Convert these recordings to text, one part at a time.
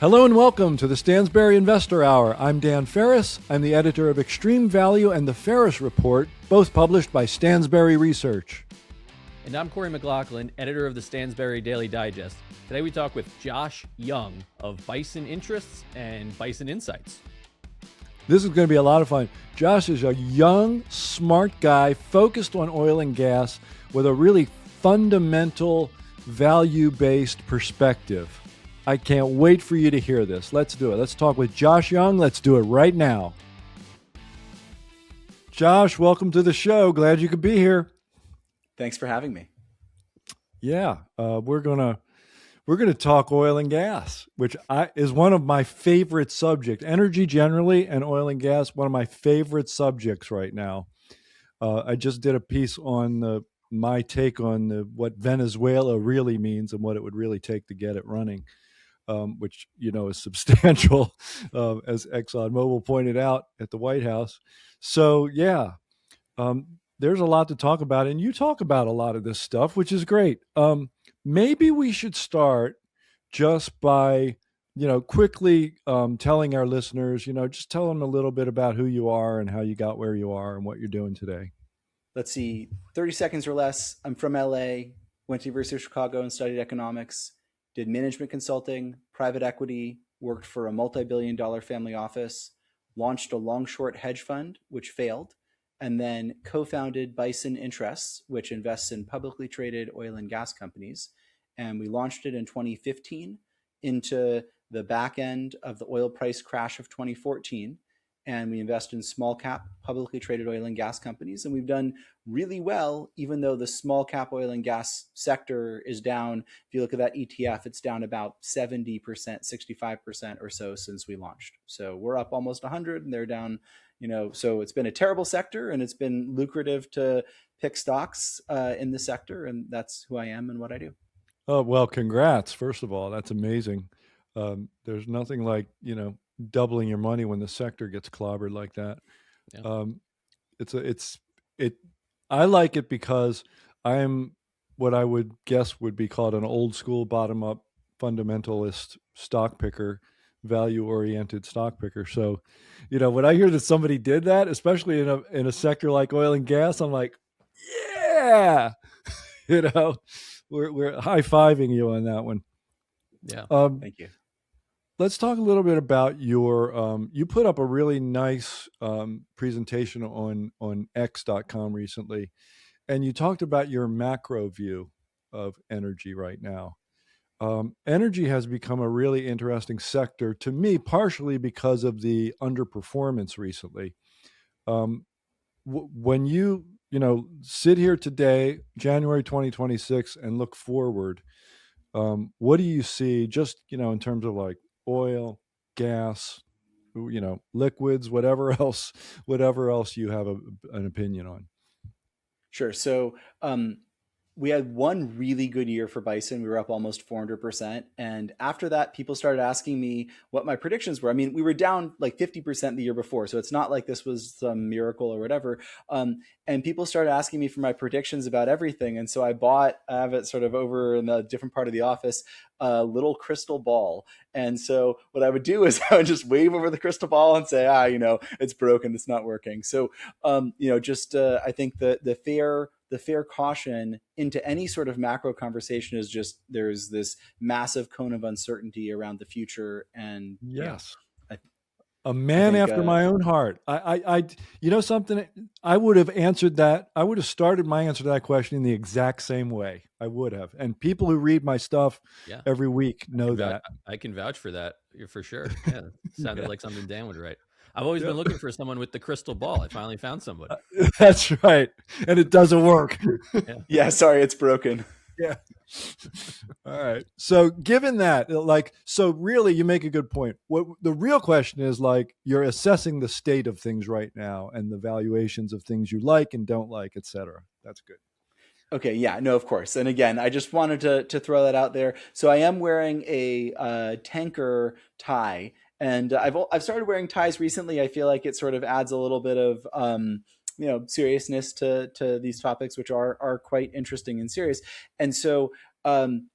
Hello and welcome to the Stansberry Investor Hour. I'm Dan Ferris. I'm the editor of Extreme Value and the Ferris Report, both published by Stansberry Research. And I'm Corey McLaughlin, editor of the Stansberry Daily Digest. Today we talk with Josh Young of Bison Interests and Bison Insights. This is going to be a lot of fun. Josh is a young, smart guy focused on oil and gas with a really fundamental, value-based perspective. I can't wait for you to hear this. Let's do it. Let's talk with Josh Young. Let's do it right now. Josh, welcome to the show. Glad you could be here. Thanks for having me. Yeah, we're gonna talk oil and gas, which is one of my favorite subjects. Energy generally and oil and gas, one of my favorite subjects right now. I just did a piece on my take on what Venezuela really means and what it would really take to get it running. Which, is substantial, as ExxonMobil pointed out at the White House. So, yeah, there's a lot to talk about. And you talk about a lot of this stuff, which is great. Maybe we should start just by, quickly telling our listeners, just tell them a little bit about who you are and how you got where you are and what you're doing today. Let's see, 30 seconds or less. I'm from LA, went to the University of Chicago and studied economics. Did management consulting, private equity, worked for a multi-billion-dollar family office, launched a long-short hedge fund, which failed, and then co-founded Bison Interests, which invests in publicly traded oil and gas companies. And we launched it in 2015 into the back end of the oil price crash of 2014. And we invest in small cap publicly traded oil and gas companies. And we've done really well, even though the small cap oil and gas sector is down. If you look at that ETF, it's down about 70%, 65% or so since we launched. So we're up almost 100 and they're down, so it's been a terrible sector and it's been lucrative to pick stocks in the sector. And that's who I am and what I do. Oh, well, congrats. First of all, that's amazing. There's nothing like, doubling your money when the sector gets clobbered like that. Yeah. I like it because I'm what I would guess would be called an old school bottom up fundamentalist stock picker, value oriented stock picker. So, when I hear that somebody did that, especially in a sector like oil and gas, I'm like, yeah, we're high fiving you on that one. Yeah. Thank you. Let's talk a little bit about your, you put up a really nice presentation on X.com recently, and you talked about your macro view of energy right now. Energy has become a really interesting sector to me, partially because of the underperformance recently. When you, sit here today, January 2026, and look forward, what do you see just, in terms of like oil, gas, liquids, whatever else you have an opinion on? Sure. So we had one really good year for Bison. We were up almost 400%. And after that, people started asking me what my predictions were. I mean, we were down like 50% the year before. So it's not like this was some miracle or whatever. And people started asking me for my predictions about everything. And so I have it sort of over in the different part of the office, a little crystal ball. And so what I would do is I would just wave over the crystal ball and say, it's broken, it's not working. So, I think the fair caution into any sort of macro conversation is just there's this massive cone of uncertainty around the future. And yes, a man after my own heart. I something, I would have answered that. I would have started my answer to that question in the exact same way. I would have. And people who read my stuff every week know that. I can vouch for that for sure. Yeah, sounded like something Dan would write. I've always been looking for someone with the crystal ball. I finally found somebody. That's right. And it doesn't work. Yeah, sorry, it's broken. Yeah. All right. So given that, so really you make a good point. What the real question is, you're assessing the state of things right now and the valuations of things you like and don't like, et cetera. That's good. Okay. Yeah, no, of course. And again, I just wanted to throw that out there. So I am wearing a tanker tie. And I've started wearing ties recently. I feel like it sort of adds a little bit of seriousness to these topics, which are quite interesting and serious. And so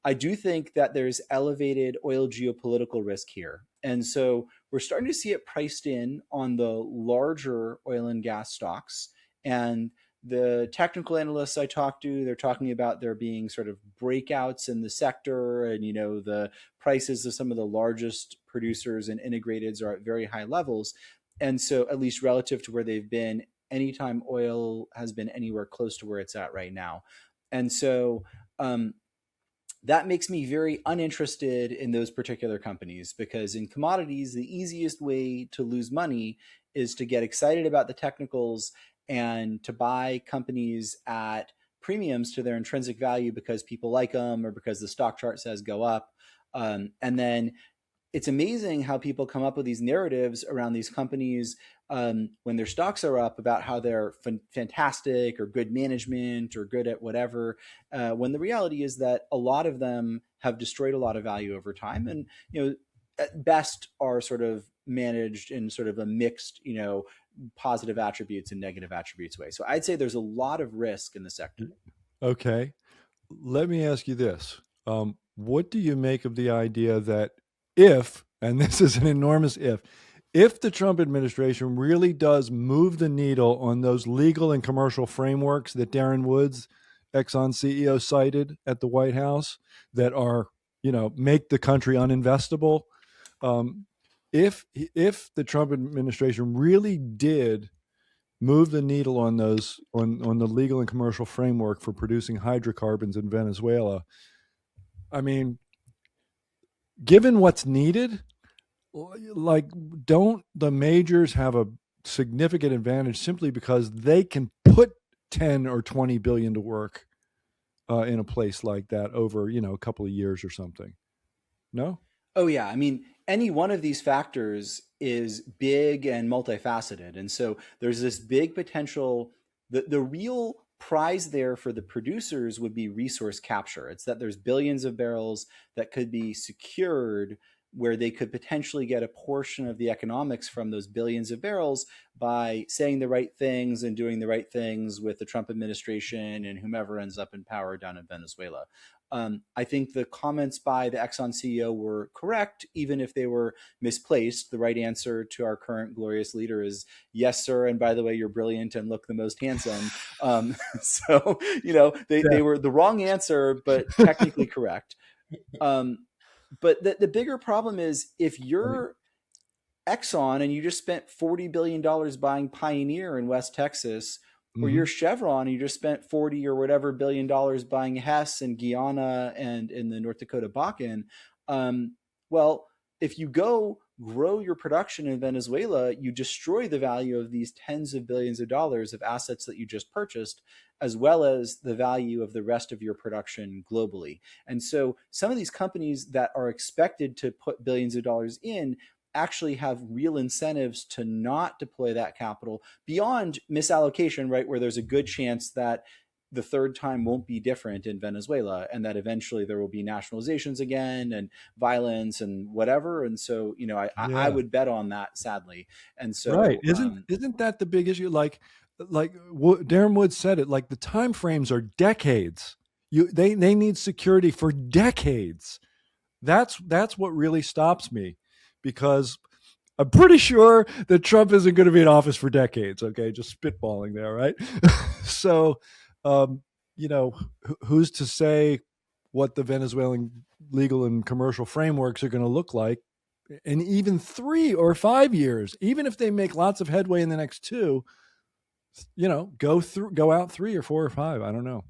I do think that there's elevated oil geopolitical risk here. And so we're starting to see it priced in on the larger oil and gas stocks. And the technical analysts I talk to, they're talking about there being sort of breakouts in the sector, and the prices of some of the largest producers and integrateds are at very high levels. And so, at least relative to where they've been, anytime oil has been anywhere close to where it's at right now. And so, that makes me very uninterested in those particular companies, because in commodities, the easiest way to lose money is to get excited about the technicals and to buy companies at premiums to their intrinsic value because people like them or because the stock chart says go up. And then it's amazing how people come up with these narratives around these companies when their stocks are up about how they're fantastic or good management or good at whatever, when the reality is that a lot of them have destroyed a lot of value over time, and at best are sort of managed in sort of a mixed positive attributes and negative attributes way. So I'd say there's a lot of risk in the sector. Okay. Let me ask you this. What do you make of the idea that if, and this is an enormous if the Trump administration really does move the needle on those legal and commercial frameworks that Darren Woods, Exxon CEO, cited at the White House that are, make the country uninvestable, if the Trump administration really did move the needle on those on the legal and commercial framework for producing hydrocarbons in Venezuela, I mean, given what's needed, like, don't the majors have a significant advantage simply because they can put 10 or 20 billion to work in a place like that over, a couple of years or something? No? Oh, yeah. I mean, any one of these factors is big and multifaceted. And so there's this big potential. The real prize there for the producers would be resource capture. It's that there's billions of barrels that could be secured where they could potentially get a portion of the economics from those billions of barrels by saying the right things and doing the right things with the Trump administration and whomever ends up in power down in Venezuela. I think the comments by the Exxon CEO were correct, even if they were misplaced. The right answer to our current glorious leader is yes, sir. And by the way, you're brilliant and look the most handsome. So, they were the wrong answer, but technically correct. But the bigger problem is if you're Exxon and you just spent $40 billion buying Pioneer in West Texas, or you're Chevron and you just spent 40 or whatever $billion buying Hess and Guyana and in the North Dakota Bakken. Well, if you go grow your production in Venezuela, you destroy the value of these tens of billions of dollars of assets that you just purchased, as well as the value of the rest of your production globally. And so some of these companies that are expected to put billions of dollars in actually have real incentives to not deploy that capital beyond misallocation, right? Where there's a good chance that the third time won't be different in Venezuela and that eventually there will be nationalizations again and violence and whatever. And so, I would bet on that, sadly. And so, right. Isn't that the big issue? Like Darren Woods said it, like the time frames are decades. They need security for decades. That's what really stops me, because I'm pretty sure that Trump isn't going to be in office for decades. Okay, just spitballing there, right? So, who's to say what the Venezuelan legal and commercial frameworks are going to look like in even 3 or 5 years? Even if they make lots of headway in the next 2, go out 3 or 4 or 5. I don't know.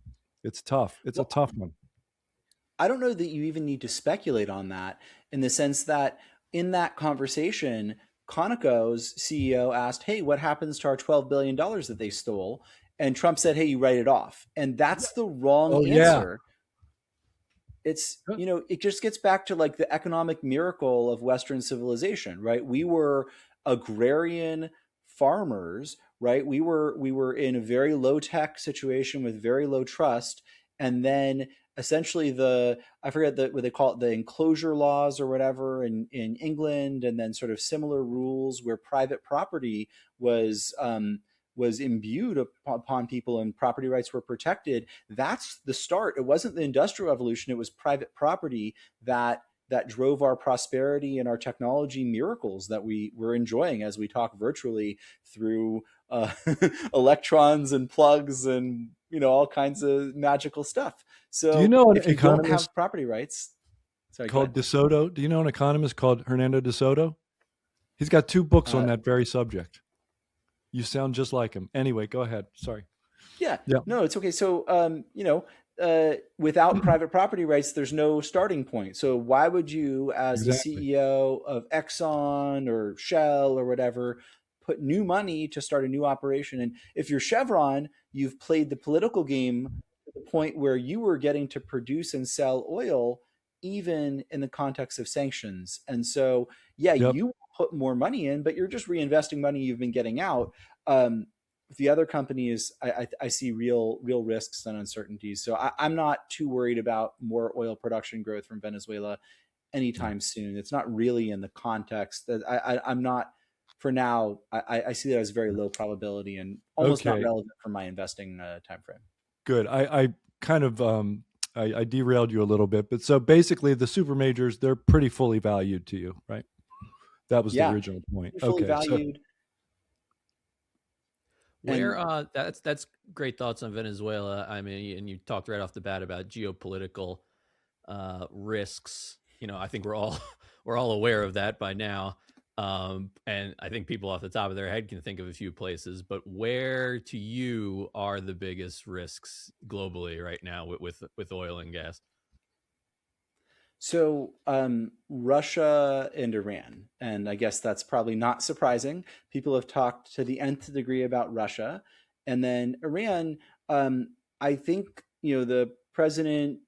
It's tough. It's a tough one. I don't know that you even need to speculate on that, in the sense that in that conversation, Conoco's CEO asked, hey, what happens to our $12 billion that they stole? And Trump said, hey, you write it off. And that's the wrong answer. It's, it just gets back to like the economic miracle of Western civilization, right? We were agrarian farmers, right? We were in a very low tech situation with very low trust. And then essentially I forget what they call it, the enclosure laws or whatever in England, and then sort of similar rules where private property was was imbued upon people and property rights were protected, that's the start. It wasn't the Industrial Revolution, it was private property that drove our prosperity and our technology miracles that we were enjoying as we talk virtually through electrons and plugs and all kinds of magical stuff. Do you So know an if you don't economist have property rights, sorry, go called ahead. De Soto? Do you know an economist called Hernando De Soto? He's got 2 books on Uh, that very subject. You sound just like him. Anyway, go ahead. Sorry. Yeah, Yeah, no, it's okay. So, without private property rights, there's no starting point. So, why would you, as a exactly. CEO of Exxon or Shell or whatever, put new money to start a new operation? And if you're Chevron, you've played the political game to the point where you were getting to produce and sell oil even in the context of sanctions. And so, yeah, Yep. you put more money in, but you're just reinvesting money you've been getting out. Um, the other companies, I see real risks and uncertainties. So I'm not too worried about more oil production growth from Venezuela Yeah. anytime soon. It's not really in the context that I'm not for now. I see that as very low probability and almost not Okay. relevant for my investing time frame. Good. I kind of I derailed you a little bit, but so basically the super majors, they're pretty fully valued to you, right? That was the Yeah, original point. fully Okay. So valued Where and that's great thoughts on Venezuela. I mean, and you talked right off the bat about geopolitical risks. I think we're all we're all aware of that by now. And I think people off the top of their head can think of a few places, but where to you are the biggest risks globally right now with oil and gas? So, Russia and Iran, and I guess that's probably not surprising. People have talked to the nth degree about Russia, and then Iran. I think the president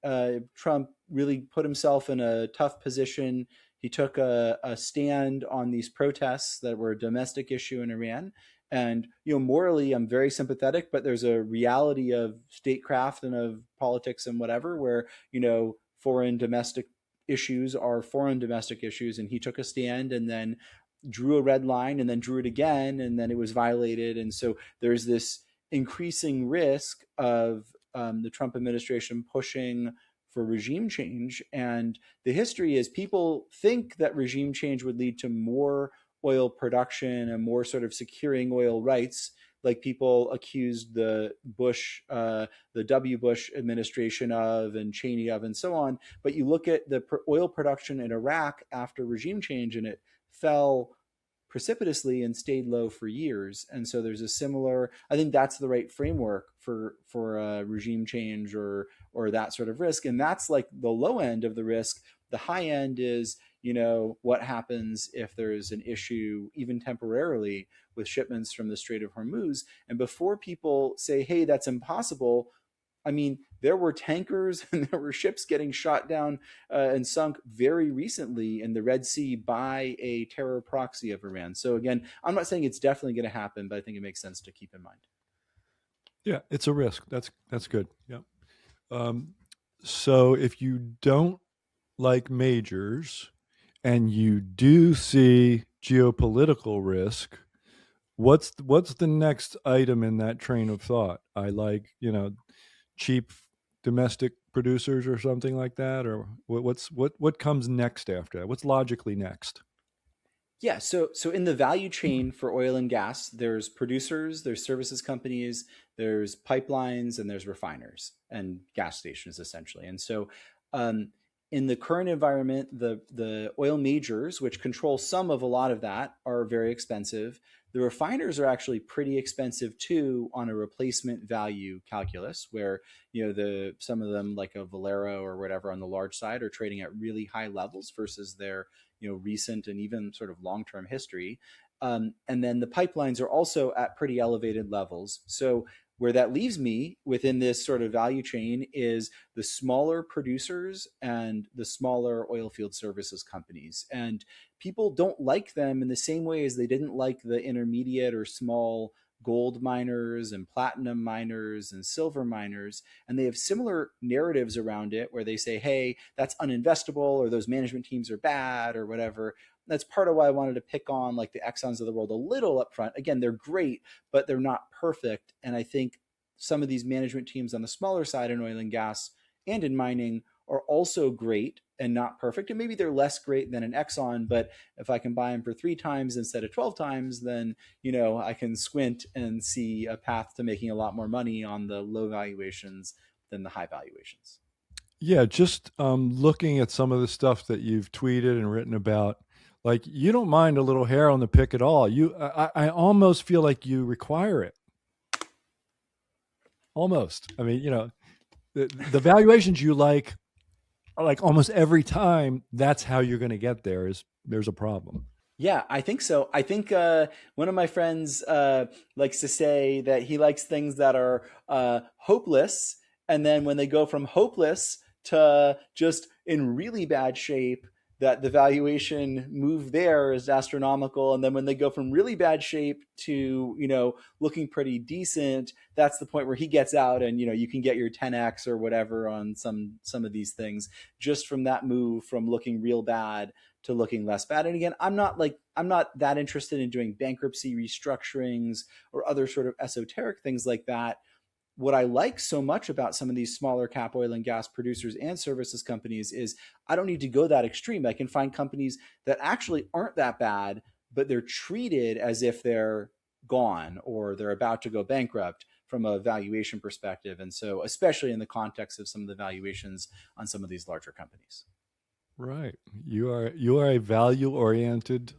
Trump really put himself in a tough position. He took a stand on these protests that were a domestic issue in Iran, and morally, I'm very sympathetic. But there's a reality of statecraft and of politics and whatever, where foreign domestic issues are foreign domestic issues, and he took a stand and then drew a red line and then drew it again and then it was violated. And so there's this increasing risk of the Trump administration pushing for regime change. And the history is people think that regime change would lead to more oil production and more sort of securing oil rights, like people accused the W. Bush administration of, and Cheney of, and so on. But you look at the oil production in Iraq after regime change, and it fell precipitously and stayed low for years. And so there's a similar. I think that's the right framework for regime change or that sort of risk. And that's like the low end of the risk. The high end is what happens if there's an issue, even temporarily, with shipments from the Strait of Hormuz. And before people say, hey, that's impossible, I mean, there were tankers and there were ships getting shot down and sunk very recently in the Red Sea by a terror proxy of Iran. So again, I'm not saying it's definitely going to happen, but I think it makes sense to keep in mind. yeah, it's a risk. That's good. Yeah. Um, so if you don't like majors and you do see geopolitical risk, what's the next item in that train of thought? I like, cheap domestic producers or something like that, or what comes next after that? What's logically next? Yeah, so in the value chain for oil and gas, there's producers, there's services companies, there's pipelines, and there's refiners and gas stations essentially. And so, um, in the current environment, the oil majors, which control some of a lot of that, are very expensive. The refiners are actually pretty expensive too on a replacement value calculus, where the some of them like a Valero or whatever on the large side are trading at really high levels versus their recent and even sort of long-term history. And then the pipelines are also at pretty elevated levels. So where that leaves me within this sort of value chain is the smaller producers and the smaller oil field services companies. And people don't like them in the same way as they didn't like the intermediate or small gold miners and platinum miners and silver miners. And they have similar narratives around it where they say, hey, that's uninvestable, or those management teams are bad, or whatever. that's part of why I wanted to pick on like the Exxons of the world a little up front. Again, they're great, but they're not perfect. And I think some of these management teams on the smaller side in oil and gas and in mining are also great and not perfect. And maybe they're less great than an Exxon, but if I can buy them for 3 times instead of 12 times, then, I can squint and see a path to making a lot more money on the low valuations than the high valuations. Yeah, just looking at some of the stuff that you've tweeted and written about, like you don't mind a little hair on the pick at all. I almost feel like you require it. Almost. I mean, the valuations you like almost every time. That's how you're going to get there. There's a problem. Yeah, I think so. I think one of my friends likes to say that he likes things that are hopeless. And then when they go from hopeless to just in really bad shape, that the valuation move there is astronomical. And then when they go from really bad shape to, looking pretty decent, that's the point where he gets out and, you can get your 10X or whatever on some of these things just from that move from looking real bad to looking less bad. And again, I'm not that interested in doing bankruptcy restructurings or other sort of esoteric things like that. What I like so much about some of these smaller cap oil and gas producers and services companies is I don't need to go that extreme. I can find companies that actually aren't that bad, but they're treated as if they're gone or they're about to go bankrupt from a valuation perspective. And so, especially in the context of some of the valuations on some of these larger companies. Right. You are a value oriented.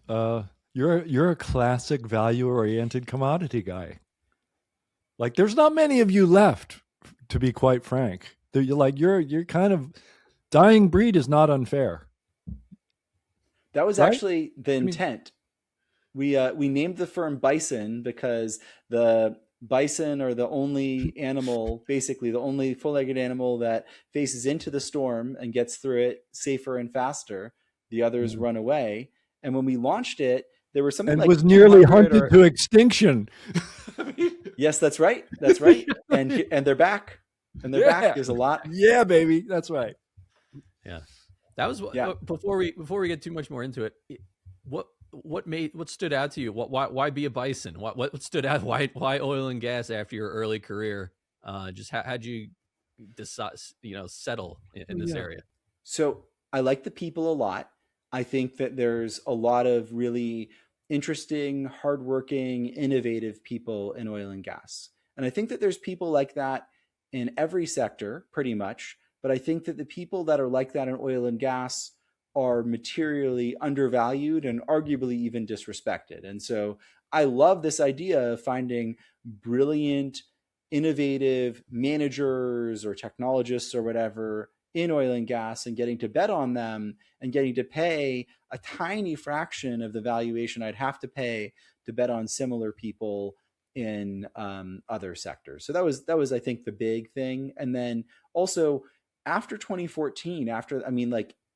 You're a classic value oriented commodity guy. Like there's not many of you left, to be quite frank. You're kind of dying breed is not unfair. That was right? actually the intent. We named the firm Bison because the bison are the only animal, basically the only four-legged animal that faces into the storm and gets through it safer and faster. The others run away. And when we launched it, there was something like was nearly hunted to extinction. Yes, that's right. That's right. And they're back. And they're back. There's a lot. Yeah, baby. That's right. Yeah. That was before we get too much more into it. What stood out to you? Why be a bison? What stood out? Why oil and gas after your early career? Just how'd you decide, settle in this area? So I like the people a lot. I think that there's a lot of really interesting, hardworking, innovative people in oil and gas. And I think that there's people like that in every sector, pretty much. But I think that the people that are like that in oil and gas are materially undervalued and arguably even disrespected. And so I love this idea of finding brilliant, innovative managers or technologists or whatever in oil and gas and getting to bet on them and getting to pay a tiny fraction of the valuation I'd have to pay to bet on similar people in other sectors. So that was I think the big thing. And then also after 2014,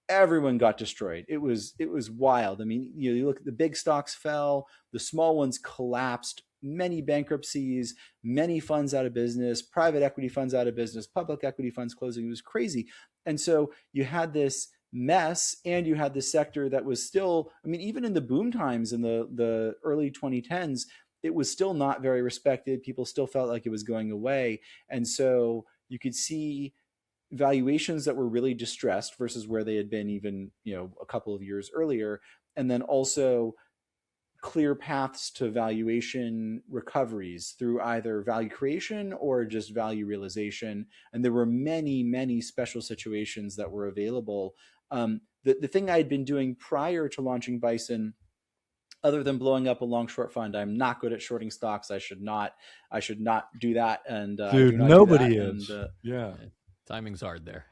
everyone got destroyed. It was wild. I mean, you look at the big stocks fell, the small ones collapsed, many bankruptcies, many funds out of business, private equity funds out of business, public equity funds closing. It was crazy. And so you had this mess and you had this sector that was still, even in the boom times in the early 2010s, it was still not very respected. People still felt like it was going away. And so you could see valuations that were really distressed versus where they had been even, a couple of years earlier. And then also clear paths to valuation recoveries through either value creation or just value realization. And there were many, many special situations that were available. The thing I had been doing prior to launching Bison, other than blowing up a long short fund, I'm not good at shorting stocks. I should not do that. And dude, nobody is. Yeah. Timing's hard there.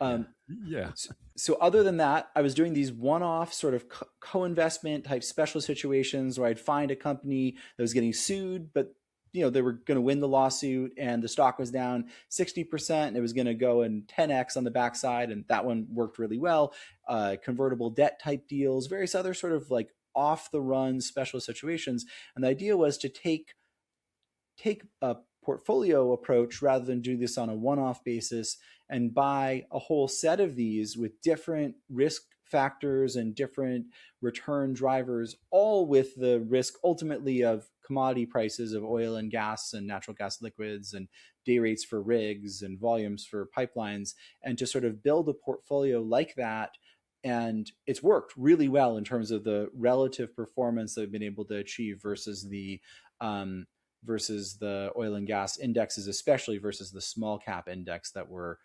Yeah. So other than that, I was doing these one-off sort of co-investment type special situations where I'd find a company that was getting sued, but they were going to win the lawsuit and the stock was down 60% and it was going to go in 10x on the backside. And that one worked really well. Convertible debt type deals, various other sort of like off the run special situations. And the idea was to take a portfolio approach rather than do this on a one-off basis and buy a whole set of these with different risk factors and different return drivers, all with the risk ultimately of commodity prices of oil and gas and natural gas liquids and day rates for rigs and volumes for pipelines, and to sort of build a portfolio like that. And it's worked really well in terms of the relative performance they've been able to achieve versus the oil and gas indexes, especially versus the small cap index that we're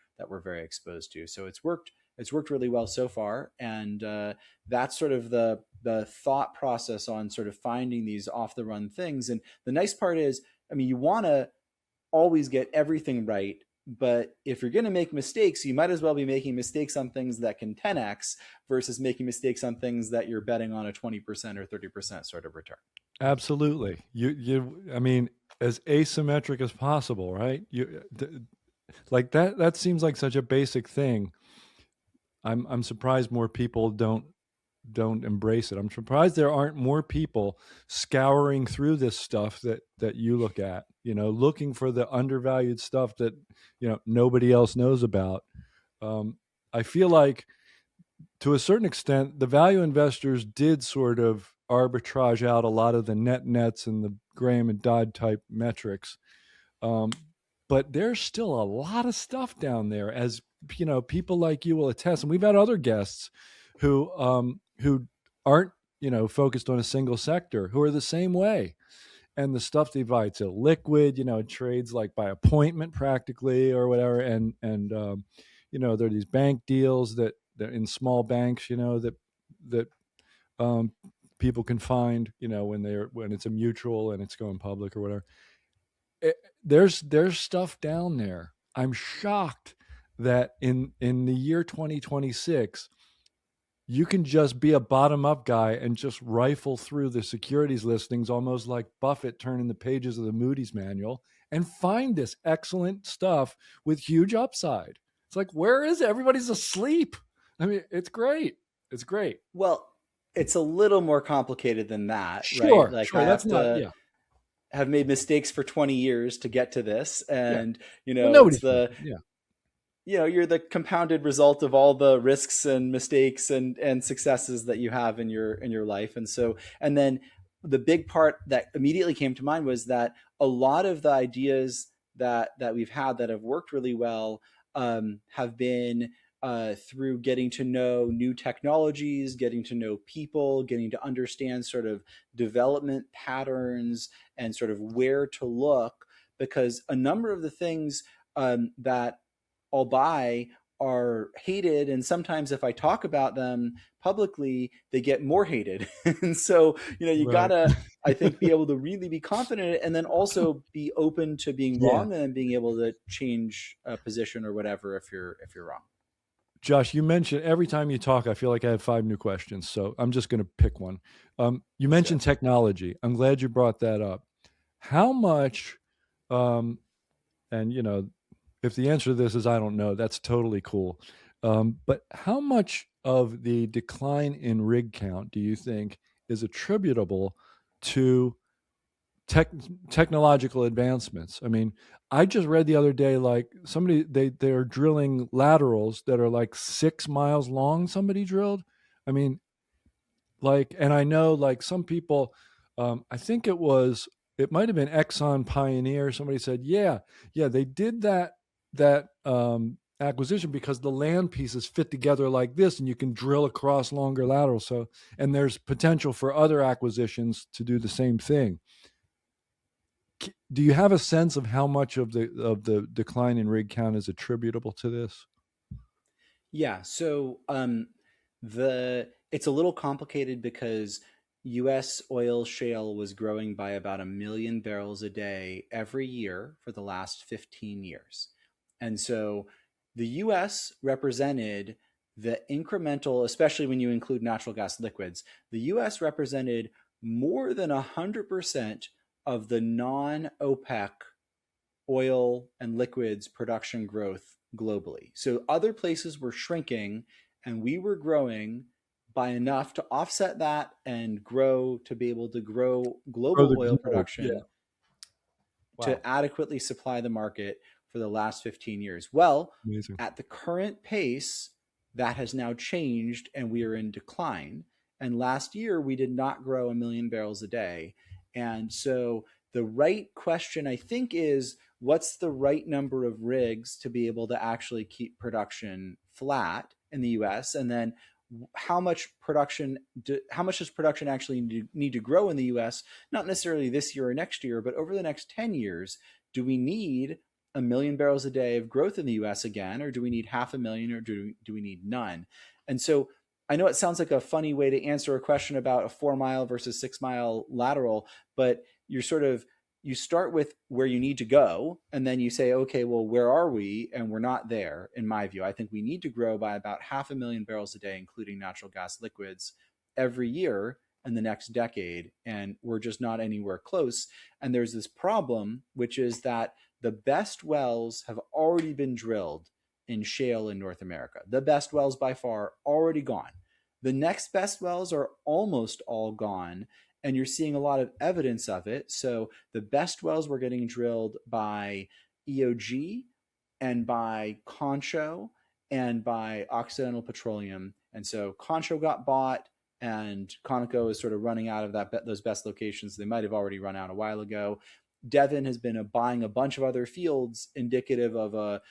very exposed to. So it's worked really well so far, and that's sort of the thought process on sort of finding these off the run things. And the nice part is, I mean, you want to always get everything right, but if you're going to make mistakes, you might as well be making mistakes on things that can 10x versus making mistakes on things that you're betting on a 20% or 30% sort of return. Absolutely. I mean, as asymmetric as possible, right? Like that seems like such a basic thing. I'm surprised more people don't embrace it. I'm surprised there aren't more people scouring through this stuff that you look at, looking for the undervalued stuff that, nobody else knows about. I feel like to a certain extent, the value investors did sort of arbitrage out a lot of the nets and the Graham and Dodd type metrics. But there's still a lot of stuff down there, as people like you will attest. And we've had other guests who aren't focused on a single sector, who are the same way. And the stuff they buy, it's illiquid, it trades like by appointment practically or whatever. And there are these bank deals that in small banks, that people can find, when it's a mutual and it's going public or whatever. There's stuff down there. I'm shocked that in the year 2026, you can just be a bottom-up guy and just rifle through the securities listings, almost like Buffett turning the pages of the Moody's manual, and find this excellent stuff with huge upside. It's like, where is it? Everybody's asleep. I mean, it's great. It's great. Well, it's a little more complicated than that, sure, right? Like sure. I That's not, yeah. have made mistakes for 20 years to get to this, and nobody's it's the you're the compounded result of all the risks and mistakes and successes that you have in your life. And then the big part that immediately came to mind was that a lot of the ideas that we've had that have worked really well have been through getting to know new technologies, getting to know people, getting to understand sort of development patterns and sort of where to look, because a number of the things that I'll buy are hated, and sometimes if I talk about them publicly, they get more hated. And so, you gotta, I think, be able to really be confident and then also be open to being wrong and then being able to change a position or whatever if you're wrong. Josh, you mentioned every time you talk, I feel like I have 5 new questions. So I'm just going to pick one. You mentioned technology. I'm glad you brought that up. How much, and if the answer to this is I don't know, that's totally cool. But how much of the decline in rig count do you think is attributable to technological advancements? I mean, I just read the other day, like they're drilling laterals that are like 6 miles long. Somebody drilled. I mean, and I know like some people, I think it might have been Exxon Pioneer. Somebody said, yeah, they did that acquisition because the land pieces fit together like this and you can drill across longer laterals. So, and there's potential for other acquisitions to do the same thing. Do you have a sense of how much of the decline in rig count is attributable to this? Yeah. So it's a little complicated because U.S. oil shale was growing by about 1 million barrels a day every year for the last 15 years. And so the U.S. represented the incremental, especially when you include natural gas liquids, the U.S. represented more than 100% of the non-OPEC oil and liquids production growth globally. So other places were shrinking and we were growing by enough to offset that and grow to be able to grow global oil production to adequately supply the market for the last 15 years. Well, amazing. At the current pace, That has now changed and we are in decline. And last year, we did not grow 1 million barrels a day. And so the right question, I think, is what's the right number of rigs to be able to actually keep production flat in the US? And then how much does production actually need to grow in the US, not necessarily this year or next year, but over the next 10 years? Do we need 1 million barrels a day of growth in the US again, or do we need 500,000, or do we need none? And so I know it sounds like a funny way to answer a question about a 4 mile versus 6 mile lateral, but you start with where you need to go, and then you say, okay, well, where are we? And we're not there, in my view. I think we need to grow by about 500,000 barrels a day, including natural gas liquids, every year in the next decade. And we're just not anywhere close. And there's this problem, which is that the best wells have already been drilled in shale in North America. The best wells by far already gone. The next best wells are almost all gone, and you're seeing a lot of evidence of it. So the best wells were getting drilled by EOG and by Concho and by Occidental Petroleum. And so Concho got bought, and Conoco is sort of running out of those best locations. They might have already run out a while ago. Devon has been buying a bunch of other fields, indicative of a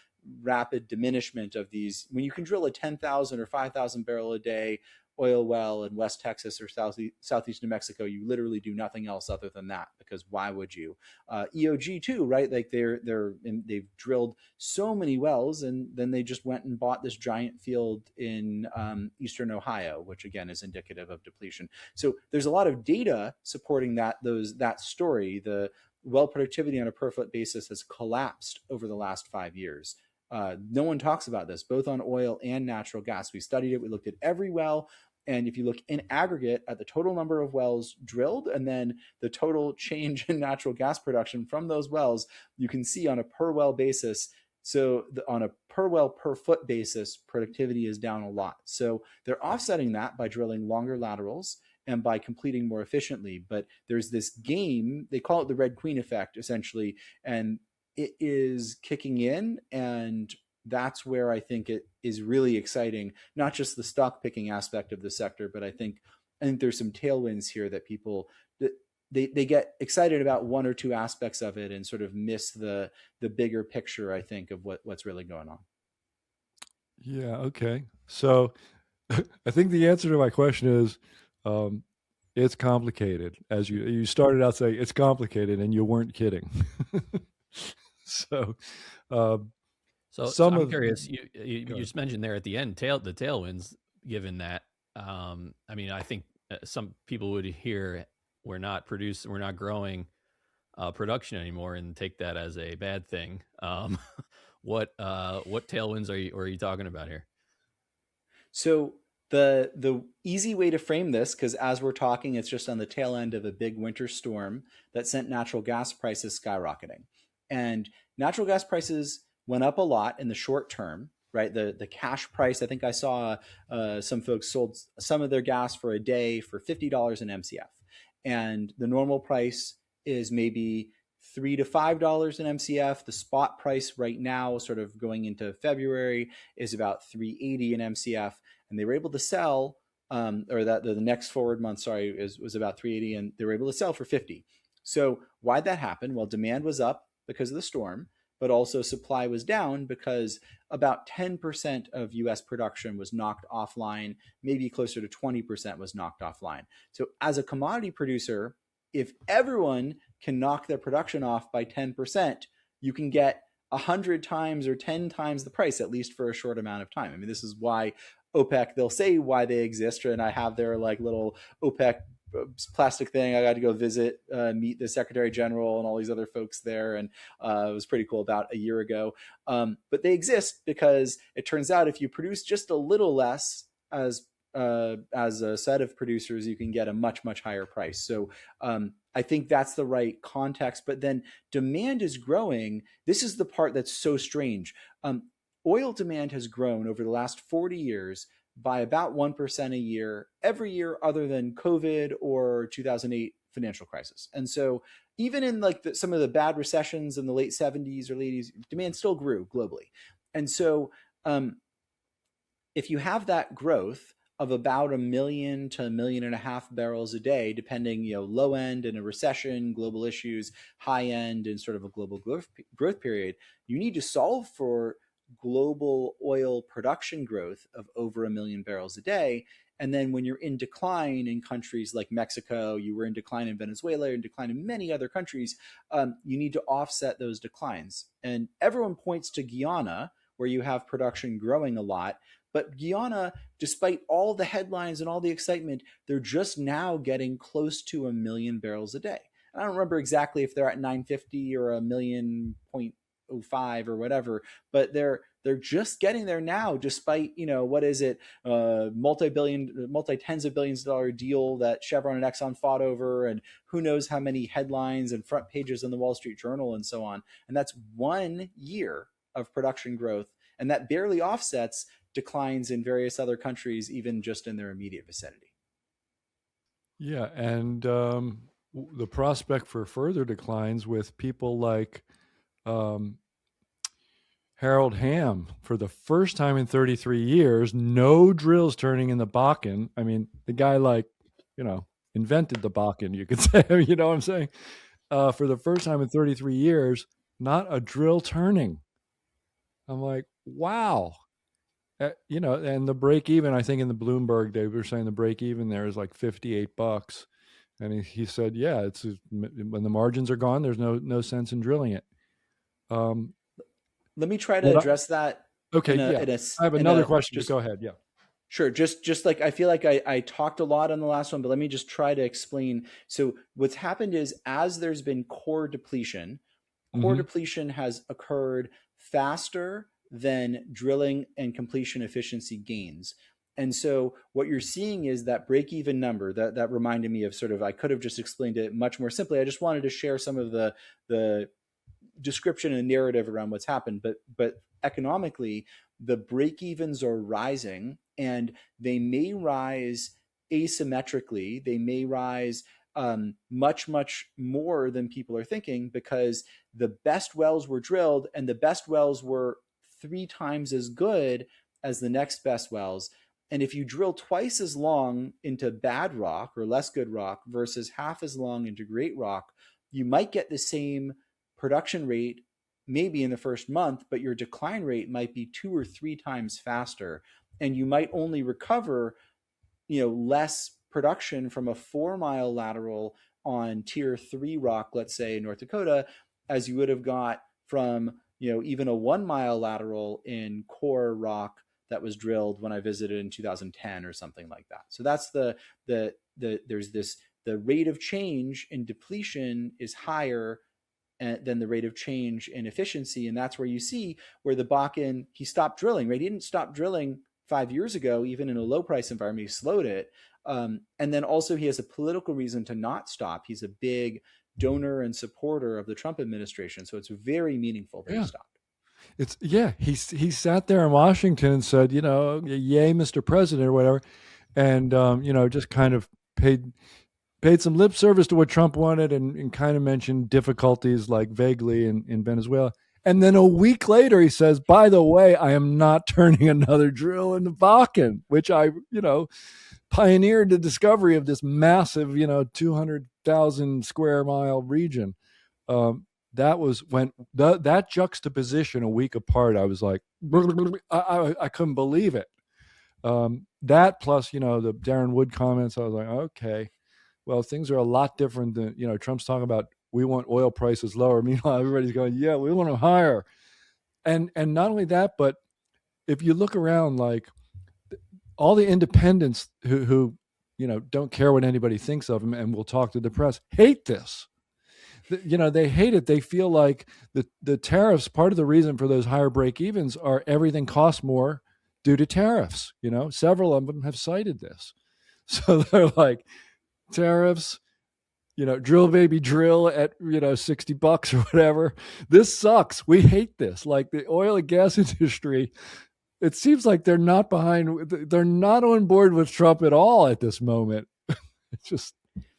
rapid diminishment of these. When you can drill a 10,000 or 5,000 barrel a day oil well in West Texas or Southeast New Mexico, you literally do nothing else other than that, because why would you? EOG too, right? Like they've drilled so many wells, and then they just went and bought this giant field in Eastern Ohio, which again is indicative of depletion. So there's a lot of data supporting that story. The well productivity on a per foot basis has collapsed over the last 5 years. No one talks about this, both on oil and natural gas. We studied it. We looked at every well. And if you look in aggregate at the total number of wells drilled and then the total change in natural gas production from those wells, you can see on a per well basis. So on a per well per foot basis, productivity is down a lot. So they're offsetting that by drilling longer laterals and by completing more efficiently. But there's this game, they call it the Red Queen effect, essentially. And it is kicking in, and that's where I think it is really exciting, not just the stock picking aspect of the sector, but I think there's some tailwinds here that people they get excited about one or two aspects of it and sort of miss the bigger picture, I think, of what's really going on. Yeah, okay. So I think the answer to my question is it's complicated. As you started out saying it's complicated, and you weren't kidding. So I'm curious. You just mentioned there at the end the tailwinds. Given that, I mean, I think some people would hear we're not growing production anymore and take that as a bad thing. What tailwinds are you talking about here? So the easy way to frame this, because as we're talking, it's just on the tail end of a big winter storm that sent natural gas prices skyrocketing. And natural gas prices went up a lot in the short term, right? The cash price, I think I saw some folks sold some of their gas for a day for $50 an MCF. And the normal price is maybe $3 to $5 an MCF. The spot price right now, sort of going into February, is about $3.80 an MCF. And they were able to sell, the next forward month, was about $3.80, and they were able to sell for $50. So why'd that happen? Well, demand was up because of the storm, but also supply was down because about 10% of US production was knocked offline, maybe closer to 20% was knocked offline. So as a commodity producer, if everyone can knock their production off by 10%, you can get 100 times or 10 times the price, at least for a short amount of time. I mean, this is why OPEC, they'll say why they exist, and I have their like little OPEC plastic thing. I got to go visit, meet the Secretary General and all these other folks there, and it was pretty cool about a year ago. But they exist because it turns out if you produce just a little less as a set of producers, you can get a much, much higher price. So I think that's the right context. But then demand is growing. This is the part that's so strange. Oil demand has grown over the last 40 years by about 1% a year, every year other than COVID or 2008 financial crisis. And so even in like some of the bad recessions in the late 70s or late 80s, demand still grew globally. And so if you have that growth of about 1 million to 1.5 million barrels a day, depending, low end in a recession, global issues, high end in sort of a global growth period, you need to solve for global oil production growth of over 1 million barrels a day. And then when you're in decline in countries like Mexico, you were in decline in Venezuela, in decline in many other countries, you need to offset those declines. And everyone points to Guyana, where you have production growing a lot. But Guyana, despite all the headlines and all the excitement, they're just now getting close to 1 million barrels a day. And I don't remember exactly if they're at 950 or 1.05 or whatever, but they're just getting there now, despite, what is it, multi tens of billions of dollar deal that Chevron and Exxon fought over, and who knows how many headlines and front pages in the Wall Street Journal and so on. And that's 1 year of production growth, and that barely offsets declines in various other countries, even just in their immediate vicinity. Yeah, and the prospect for further declines with people like Harold Hamm, for the first time in 33 years, no drills turning in the Bakken. I mean, the guy invented the Bakken, you could say, you know what I'm saying? For the first time in 33 years, not a drill turning. I'm like, wow. And the break even, I think in the Bloomberg, they were saying the break even there is like $58. And he said, yeah, it's when the margins are gone, there's no sense in drilling it. Let me try to address that. Okay, I have another question. Just go ahead. Yeah. Sure. Just like, I feel like I talked a lot on the last one, but let me just try to explain. So what's happened is, as there's been core depletion has occurred faster than drilling and completion efficiency gains. And so what you're seeing is that break-even number that reminded me of sort of, I could have just explained it much more simply. I just wanted to share some of the description and narrative around what's happened. But economically, the break-evens are rising, and they may rise asymmetrically. They may rise much, much more than people are thinking, because the best wells were drilled, and the best wells were 3 times as good as the next best wells. And if you drill twice as long into bad rock or less good rock versus half as long into great rock, you might get the same production rate maybe in the first month, but your decline rate might be 2 or 3 times faster. And you might only recover, less production from a 4-mile lateral on tier 3 rock, let's say in North Dakota, as you would have got from, even a 1-mile lateral in core rock that was drilled when I visited in 2010 or something like that. So that's there's this, the rate of change in depletion is higher than the rate of change in efficiency. And that's where you see where the Bakken, he stopped drilling, right? He didn't stop drilling 5 years ago, even in a low price environment, he slowed it. And then also he has a political reason to not stop. He's a big donor and supporter of the Trump administration. So it's very meaningful that he stopped. He sat there in Washington and said, yay, Mr. President, or whatever. And, just kind of paid some lip service to what Trump wanted, and kind of mentioned difficulties like vaguely in Venezuela. And then a week later, he says, by the way, I am not turning another drill in the Bakken, which I, pioneered the discovery of this massive, 200,000 square mile region. That was when that juxtaposition a week apart, I was like, I couldn't believe it. That plus, the Darren Wood comments, I was like, okay, well, things are a lot different than, Trump's talking about, we want oil prices lower. Meanwhile, everybody's going, yeah, we want them higher. And not only that, but if you look around, like all the independents who don't care what anybody thinks of them and will talk to the press, hate this. They hate it. They feel like the tariffs, part of the reason for those higher break evens are everything costs more due to tariffs. Several of them have cited this. So they're like, tariffs, drill baby drill at $60 or whatever. This sucks. We hate this. Like the oil and gas industry, it seems like they're not on board with Trump at all at this moment. It's just.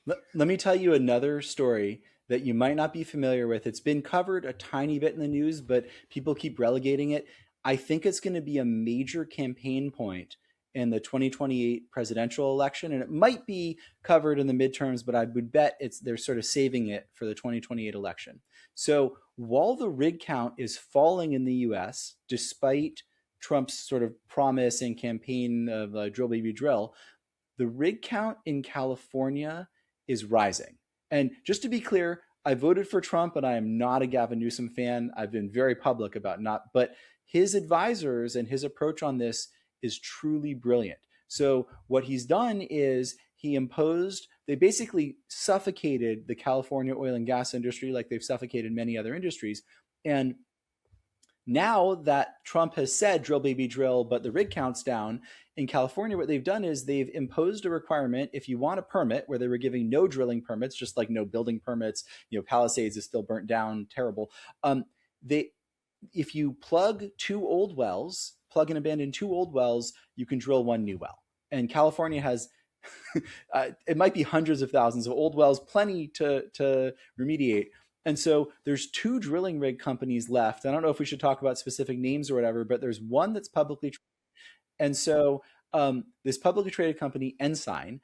Let me tell you another story that you might not be familiar with. It's been covered a tiny bit in the news, but people keep relegating it. I think it's going to be a major campaign point in the 2028 presidential election, and it might be covered in the midterms, but I would bet they're sort of saving it for the 2028 election. So while the rig count is falling in the US, despite Trump's sort of promise and campaign of drill baby drill, the rig count in California is rising. And just to be clear, I voted for Trump, and I am not a Gavin Newsom fan. I've been very public about not, but his advisors and his approach on this is truly brilliant. So what he's done is they basically suffocated the California oil and gas industry like they've suffocated many other industries. And now that Trump has said drill baby drill, but the rig count's down in California, what they've done is they've imposed a requirement. If you want a permit, where they were giving no drilling permits, just like no building permits, Palisades is still burnt down, terrible. If you plug and abandon 2 old wells, you can drill 1 new well. And California has, it might be hundreds of thousands of old wells, plenty to remediate. And so there's 2 drilling rig companies left. I don't know if we should talk about specific names or whatever, but there's one that's publicly traded. And so this publicly traded company, Ensign,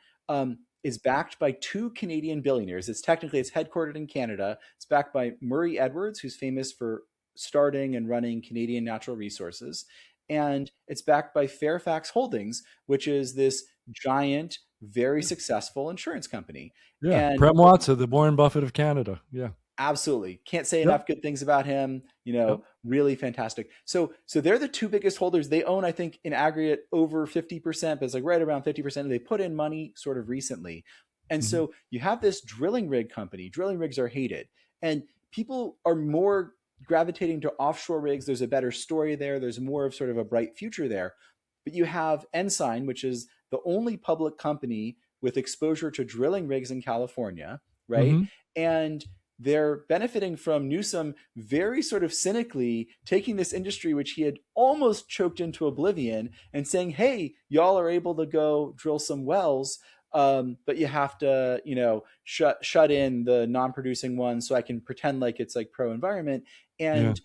is backed by 2 Canadian billionaires. It's headquartered in Canada. It's backed by Murray Edwards, who's famous for starting and running Canadian Natural Resources. And it's backed by Fairfax Holdings, which is this giant, very successful insurance company. Yeah, Prem Watsa, the Warren Buffett of Canada. Yeah. Absolutely. Can't say enough good things about him. Really fantastic. So they're the 2 biggest holders. They own, I think, in aggregate over 50%, but it's like right around 50%. They put in money sort of recently. And so you have this drilling rig company. Drilling rigs are hated. And people are more gravitating to offshore rigs. There's a better story there. There's more of sort of a bright future there. But you have Ensign, which is the only public company with exposure to drilling rigs in California, right? And they're benefiting from Newsom very sort of cynically taking this industry, which he had almost choked into oblivion, and saying, hey, y'all are able to go drill some wells, but you have to, shut in the non-producing ones so I can pretend like it's like pro-environment. And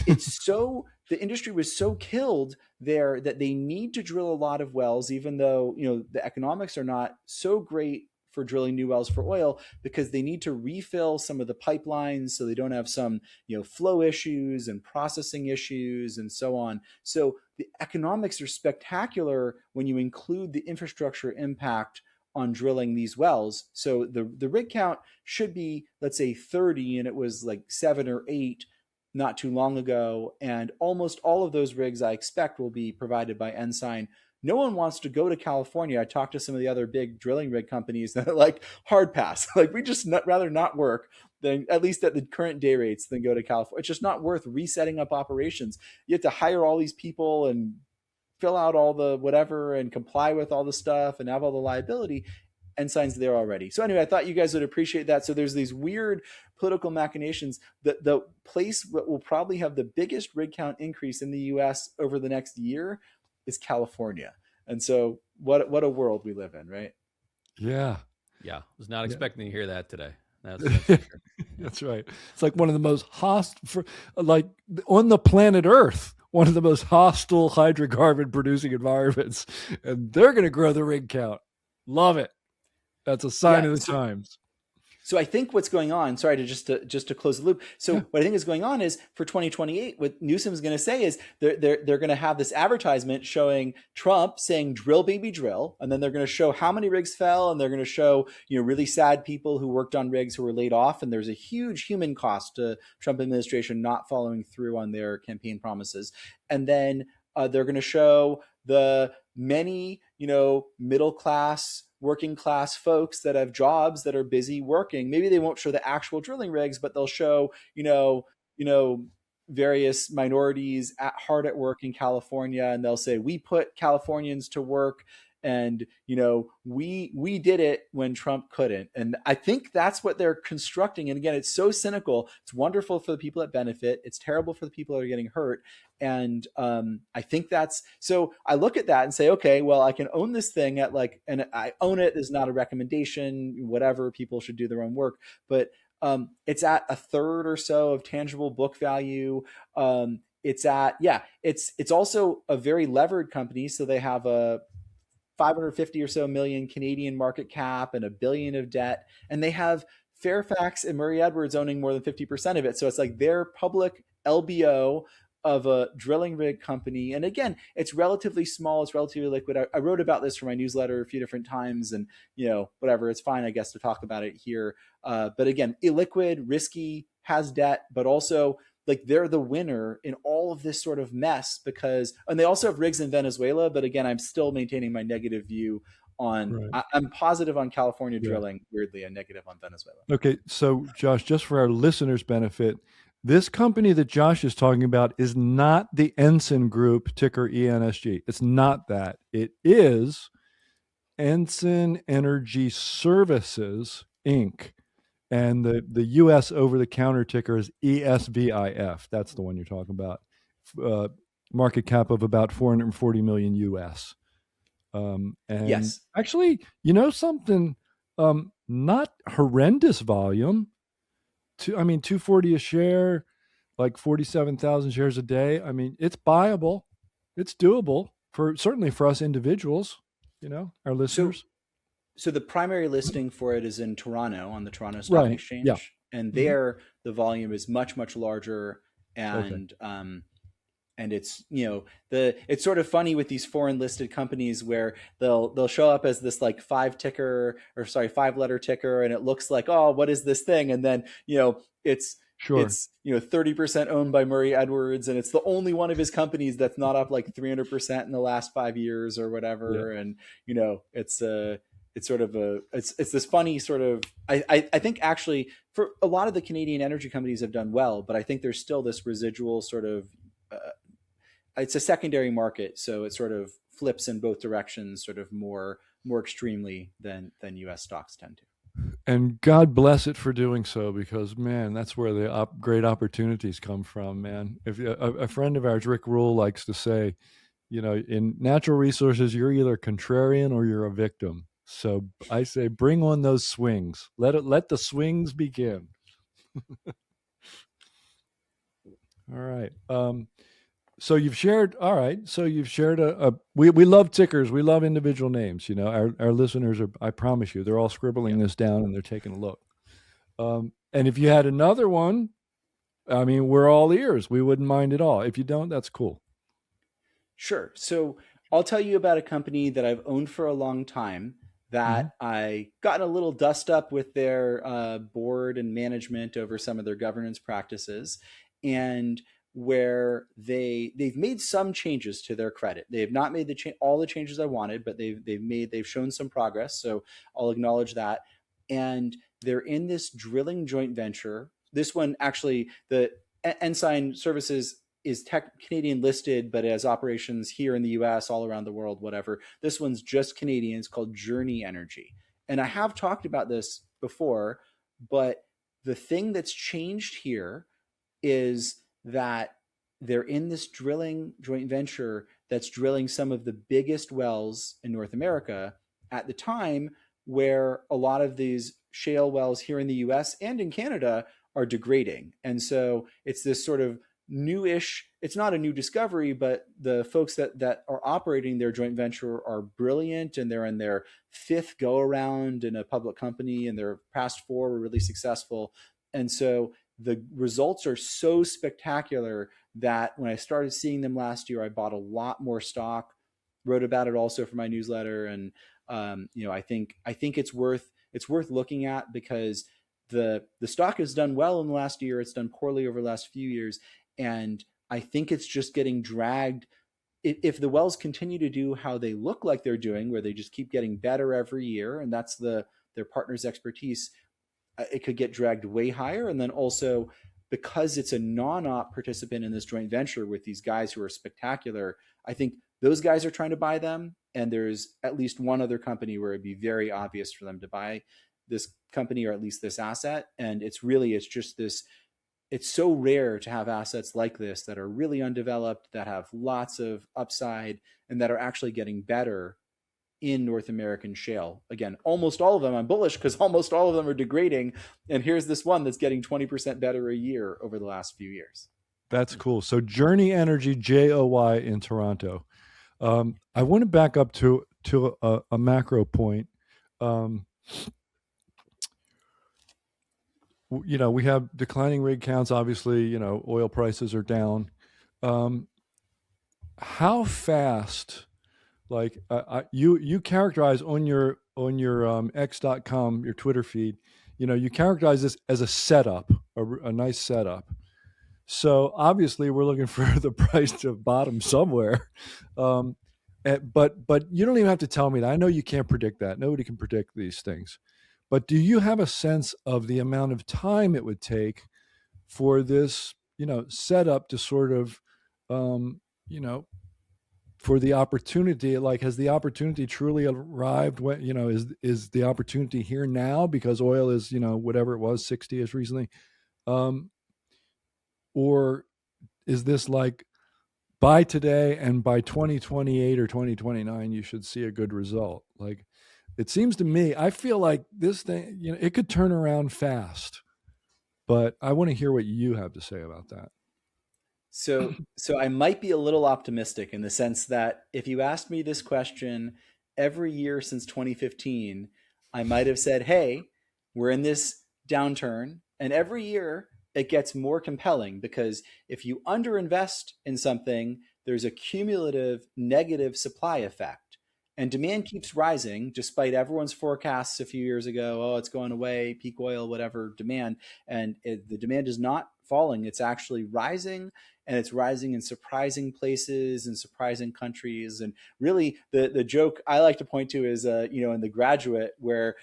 the industry was so killed there that they need to drill a lot of wells, even though, the economics are not so great for drilling new wells for oil, because they need to refill some of the pipelines so they don't have some, flow issues and processing issues and so on. So the economics are spectacular when you include the infrastructure impact on drilling these wells. So the rig count should be, let's say 30, and it was like 7 or 8 not too long ago. And almost all of those rigs I expect will be provided by Ensign. No one wants to go to California. I talked to some of the other big drilling rig companies that are like, hard pass. Like, we just rather not work than, at least at the current day rates, than go to California. It's just not worth resetting up operations. You have to hire all these people and fill out all the whatever and comply with all the stuff and have all the liability. Ensign's there already. So anyway, I thought you guys would appreciate that. So there's these weird political machinations. The place that will probably have the biggest rig count increase in the US over the next year is California. And so what a world we live in, right? Yeah. Yeah. Was not expecting to hear that today. That's for sure. That's right. It's like one of the most hostile, like on the planet Earth, one of the most hostile hydrocarbon producing environments. And they're going to grow the rig count. Love it. That's a sign of the times. So I think what's going on, sorry to just to close the loop. So what I think is going on is for 2028, what Newsom's going to say is they're going to have this advertisement showing Trump saying drill baby drill, and then they're going to show how many rigs fell, and they're going to show really sad people who worked on rigs who were laid off, and there's a huge human cost to Trump administration not following through on their campaign promises, and then they're going to show the many middle class, working class folks that have jobs that are busy working. Maybe they won't show the actual drilling rigs, but they'll show, various minorities hard at work in California. And they'll say, we put Californians to work, and, we did it when Trump couldn't. And I think that's what they're constructing. And again, it's so cynical. It's wonderful for the people that benefit. It's terrible for the people that are getting hurt. And I think so I look at that and say, okay, well, I can own this thing and I own it is not a recommendation, whatever, people should do their own work, but it's at a third or so of tangible book value. it's also a very levered company. So they have a 550 or so million Canadian market cap and $1 billion of debt. And they have Fairfax and Murray Edwards owning more than 50% of it. So it's like their public LBO of a drilling rig company. And again, it's relatively small. It's relatively liquid. I wrote about this for my newsletter a few different times, and whatever, it's fine, I guess, to talk about it here. But again, illiquid, risky, has debt, but also like they're the winner in all of this sort of mess and they also have rigs in Venezuela. But again, I'm still maintaining my negative view on, Right. I'm positive on California Yeah. drilling, weirdly, and negative on Venezuela. Okay, so Josh, just for our listeners' benefit, this company that Josh is talking about is not the Ensign Group, ticker ENSG. It's not that. It is Ensign Energy Services, Inc. And the U.S. over-the-counter ticker is ESVIF. That's the one you're talking about. Market cap of about 440 million U.S. And Yes. actually, something, not horrendous volume. 240 a share, like 47,000 shares a day. I mean, it's buyable. It's doable certainly for us individuals, our listeners. So the primary listing for it is in Toronto on the Toronto Stock Exchange. Yeah. And there the volume is much, much larger. And and it's it's sort of funny with these foreign listed companies where they'll show up as this like 5-letter ticker, and it looks like, oh, what is this thing? And then it's Sure. It's 30% owned by Murray Edwards, and it's the only one of his companies that's not up like 300% in the last 5 years or whatever. Yeah. And it's sort of it's this funny sort of, I think actually for a lot of the Canadian energy companies have done well, but I think there's still this residual sort of it's a secondary market, so it sort of flips in both directions, sort of more extremely than U.S. stocks tend to. And God bless it for doing so, because man, that's where the great opportunities come from, man. If a friend of ours, Rick Rule, likes to say, in natural resources, you're either contrarian or you're a victim. So I say, bring on those swings. Let the swings begin. All right. So you've shared. All right. So you've shared we love tickers. We love individual names. Our listeners are, I promise you, they're all scribbling this down and they're taking a look. And if you had another one, I mean, we're all ears. We wouldn't mind at all. If you don't, that's cool. Sure. So I'll tell you about a company that I've owned for a long time that I got a little dust up with their board and management over some of their governance practices, and where they've made some changes to their credit. They have not made all the changes I wanted, but they've shown some progress. So I'll acknowledge that. And they're in this drilling joint venture. This one, actually, the Ensign Services is Canadian listed, but has operations here in the US, all around the world, whatever. This one's just Canadian. It's called Journey Energy. And I have talked about this before, but the thing that's changed here is that they're in this drilling joint venture that's drilling some of the biggest wells in North America at the time where a lot of these shale wells here in the US and in Canada are degrading. And so it's this sort of newish, it's not a new discovery, but the folks that are operating their joint venture are brilliant, and they're in their 5th go around in a public company, and their past 4 were really successful. And so the results are so spectacular that when I started seeing them last year, I bought a lot more stock, wrote about it also for my newsletter. And, I think it's worth looking at, because the stock has done well in the last year. It's done poorly over the last few years. And I think it's just getting dragged. If the wells continue to do how they look like they're doing, where they just keep getting better every year, and that's their partner's expertise, it could get dragged way higher. And then also, because it's a non-op participant in this joint venture with these guys who are spectacular, I think those guys are trying to buy them. And there's at least one other company where it'd be very obvious for them to buy this company, or at least this asset. And it's so rare to have assets like this that are really undeveloped, that have lots of upside, and that are actually getting better in North American shale. Again, almost all of them I'm bullish, because almost all of them are degrading. And here's this one that's getting 20% better a year over the last few years. That's cool. So Journey Energy, JOY in Toronto. I want to back up to a macro point. Um, we have declining rig counts. Obviously, oil prices are down. How fast? Like you characterize on your x.com, your Twitter feed. You characterize this as a setup, a nice setup. So obviously, we're looking for the price to bottom somewhere. Um, but you don't even have to tell me that. I know you can't predict that. Nobody can predict these things. But do you have a sense of the amount of time it would take for this, setup to sort of, you know, for the opportunity? Like, has the opportunity truly arrived? When is the opportunity here now because oil is whatever it was 60ish recently, um, or is this like buy today and by 2028 or 2029 you should see a good result? Like, it seems to me, I feel like this thing, it could turn around fast, but I want to hear what you have to say about that. So I might be a little optimistic in the sense that if you asked me this question every year since 2015, I might have said, "Hey, we're in this downturn." And every year it gets more compelling because if you underinvest in something, there's a cumulative negative supply effect. And demand keeps rising despite everyone's forecasts a few years ago, oh, it's going away, peak oil, whatever demand. And the demand is not falling, it's actually rising, and it's rising in surprising places and surprising countries. And really, the joke I like to point to is, in The Graduate, where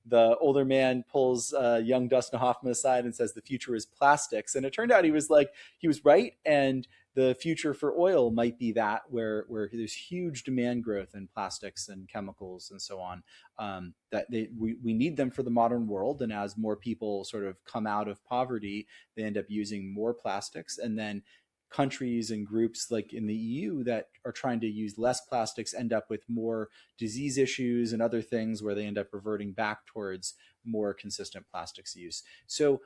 the older man pulls young Dustin Hoffman aside and says, "The future is plastics." And it turned out he was right, and the future for oil might be that where there's huge demand growth in plastics and chemicals and so on. We need them for the modern world, and as more people sort of come out of poverty, they end up using more plastics, and then countries and groups like in the EU that are trying to use less plastics end up with more disease issues and other things where they end up reverting back towards more consistent plastics use. So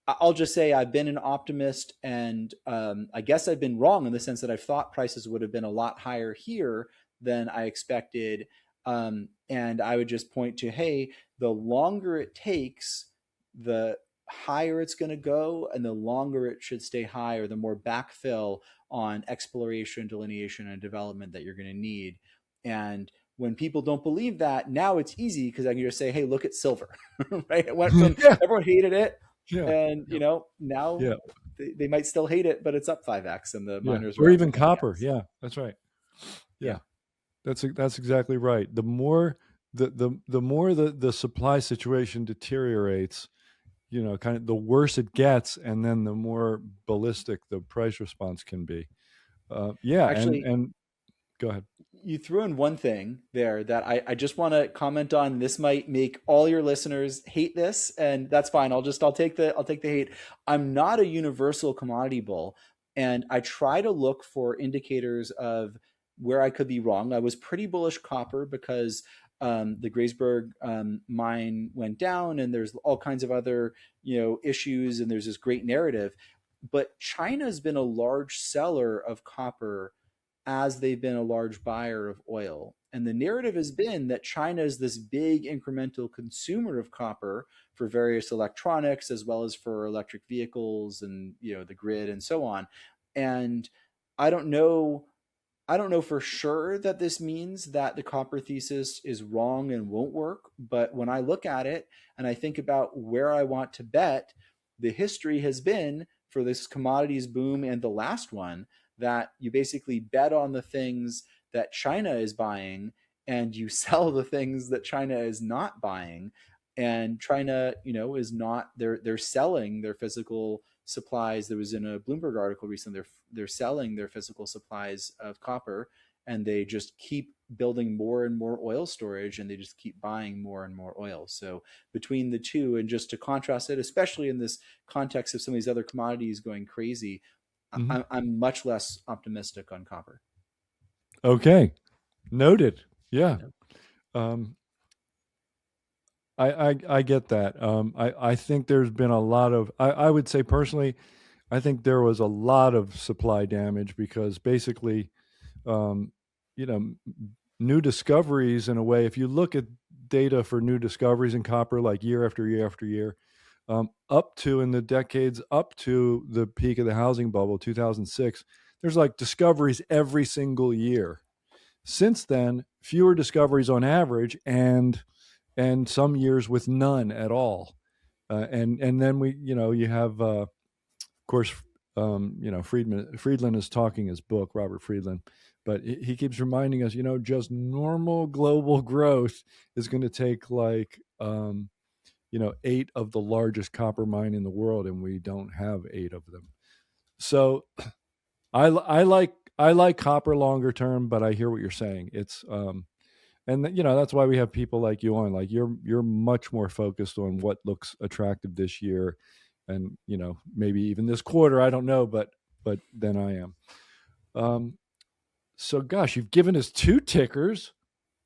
I'll just say I've been an optimist, and I guess I've been wrong in the sense that I thought prices would have been a lot higher here than I expected. And I would just point to, hey, the longer it takes, the higher it's going to go, and the longer it should stay higher, the more backfill on exploration, delineation, and development that you're going to need. And when people don't believe that, now it's easy because I can just say, hey, look at silver, right? It went from everyone hated it, and now they might still hate it, but it's up 5x, and the miners or are even copper. Yeah, that's right. Yeah. That's exactly right. The more the supply situation deteriorates, kind of the worse it gets, and then the more ballistic the price response can be. Actually, and go ahead. You threw in one thing there that I just want to comment on. This might make all your listeners hate this, and that's fine. I'll take the hate. I'm not a universal commodity bull, and I try to look for indicators of where I could be wrong. I was pretty bullish copper because the Graysburg mine went down, and there's all kinds of other issues, and there's this great narrative. But China's been a large seller of copper as they've been a large buyer of oil. And the narrative has been that China is this big incremental consumer of copper for various electronics as well as for electric vehicles and the grid and so on. And I don't know for sure that this means that the copper thesis is wrong and won't work, but when I look at it and I think about where I want to bet, the history has been for this commodities boom and the last one that you basically bet on the things that China is buying and you sell the things that China is not buying. And China, is not, they're selling their physical supplies. There was in a Bloomberg article recently, they're selling their physical supplies of copper, and they just keep building more and more oil storage, and they just keep buying more and more oil. So between the two, and just to contrast it, especially in this context of some of these other commodities going crazy, I'm much less optimistic on copper. Okay, noted. Yeah, I get that. I think there's been a lot of. I would say personally, I think there was a lot of supply damage because basically, um, you know, new discoveries in a way, if you look at data for new discoveries in copper, like year after year after year, up to in the decades up to the peak of the housing bubble, 2006, there's like discoveries every single year. Since then, fewer discoveries on average, and some years with none at all. And then you have of course, Friedland is talking his book, Robert Friedland, but he keeps reminding us, just normal global growth is going to take like, 8 of the largest copper mine in the world, and we don't have 8 of them. So I like copper longer term, but I hear what you're saying. It's and that's why we have people like you on. Like you're much more focused on what looks attractive this year, and maybe even this quarter. I don't know, but than I am. So gosh, you've given us 2 tickers,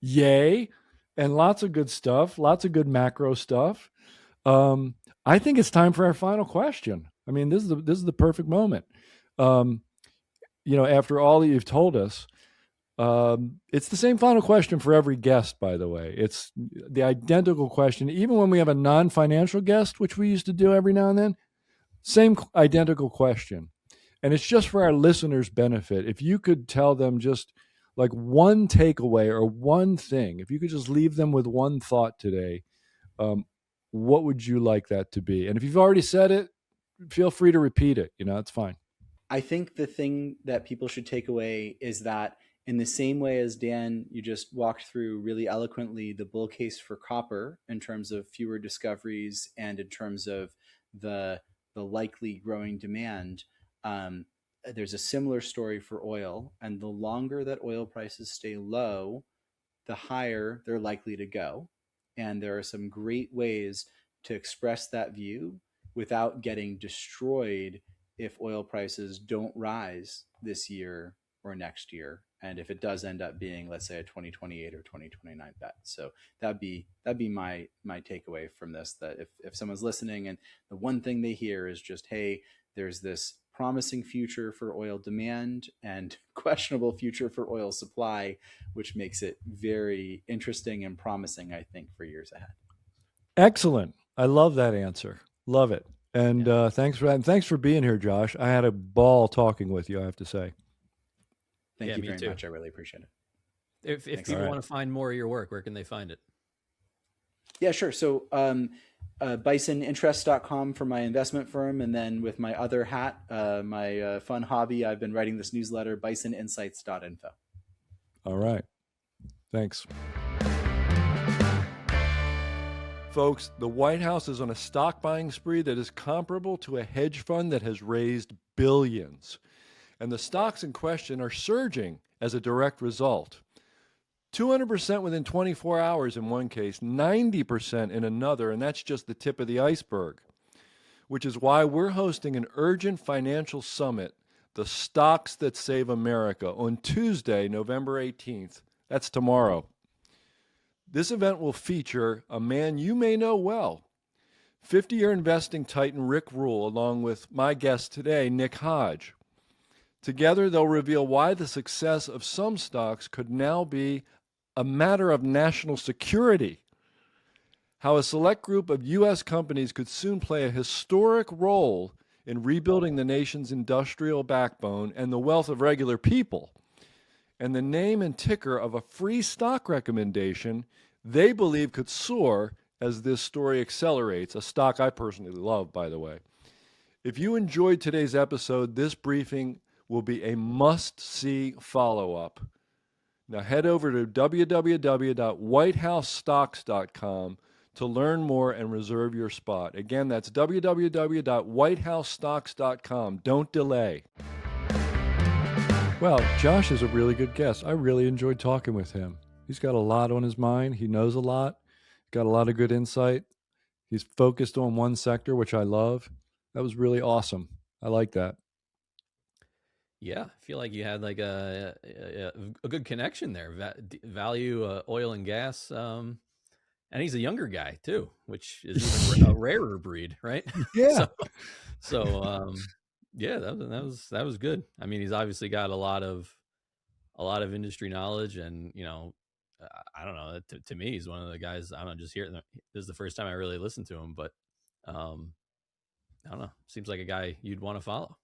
yay, and lots of good stuff, lots of good macro stuff. I think it's time for our final question. I mean, this is the perfect moment. After all that you've told us, it's the same final question for every guest, by the way. It's the identical question, even when we have a non-financial guest, which we used to do every now and then. Same identical question. And it's just for our listeners' benefit. If you could tell them just like one takeaway or one thing, if you could just leave them with one thought today, what would you like that to be? And if you've already said it, feel free to repeat it. It's fine. I think the thing that people should take away is that, in the same way as Dan, you just walked through really eloquently the bull case for copper in terms of fewer discoveries and in terms of the likely growing demand. There's a similar story for oil, and the longer that oil prices stay low, the higher they're likely to go. And there are some great ways to express that view without getting destroyed if oil prices don't rise this year or next year, and if it does end up being, let's say, a 2028 or 2029 bet. So that'd be my takeaway from this, that if someone's listening and the one thing they hear is just, hey, there's this promising future for oil demand and questionable future for oil supply, which makes it very interesting and promising, I think, for years ahead. Excellent. I love that answer. Love it. And thanks for being here, Josh. I had a ball talking with you, I have to say. Thank you very much. I really appreciate it. If people want to find more of your work, where can they find it? Yeah, sure. So bisoninterests.com for my investment firm. And then with my other hat, my fun hobby, I've been writing this newsletter, bisoninsights.info. All right. Thanks. Folks, the White House is on a stock buying spree that is comparable to a hedge fund that has raised billions. And the stocks in question are surging as a direct result. 200% within 24 hours in one case, 90% in another, and that's just the tip of the iceberg, which is why we're hosting an urgent financial summit, The Stocks That Save America, on Tuesday, November 18th. That's tomorrow. This event will feature a man you may know well, 50-year investing titan Rick Rule, along with my guest today, Nick Hodge. Together, they'll reveal why the success of some stocks could now be a matter of national security, how a select group of U.S. companies could soon play a historic role in rebuilding the nation's industrial backbone and the wealth of regular people, and the name and ticker of a free stock recommendation they believe could soar as this story accelerates, a stock I personally love, by the way. If you enjoyed today's episode, this briefing will be a must-see follow-up. Now head over to www.whitehousestocks.com to learn more and reserve your spot. Again, that's www.whitehousestocks.com. Don't delay. Well, Josh is a really good guest. I really enjoyed talking with him. He's got a lot on his mind. He knows a lot, got a lot of good insight. He's focused on one sector, which I love. That was really awesome. I like that. Yeah, I feel like you had like a good connection there. Value oil and gas, and he's a younger guy too, which is even a rarer breed, right? Yeah. So Yeah, that was good. I mean, he's obviously got a lot of industry knowledge, and I don't know. To me, he's one of the guys. I don't know. Just here, this is the first time I really listened to him, but I don't know. Seems like a guy you'd want to follow.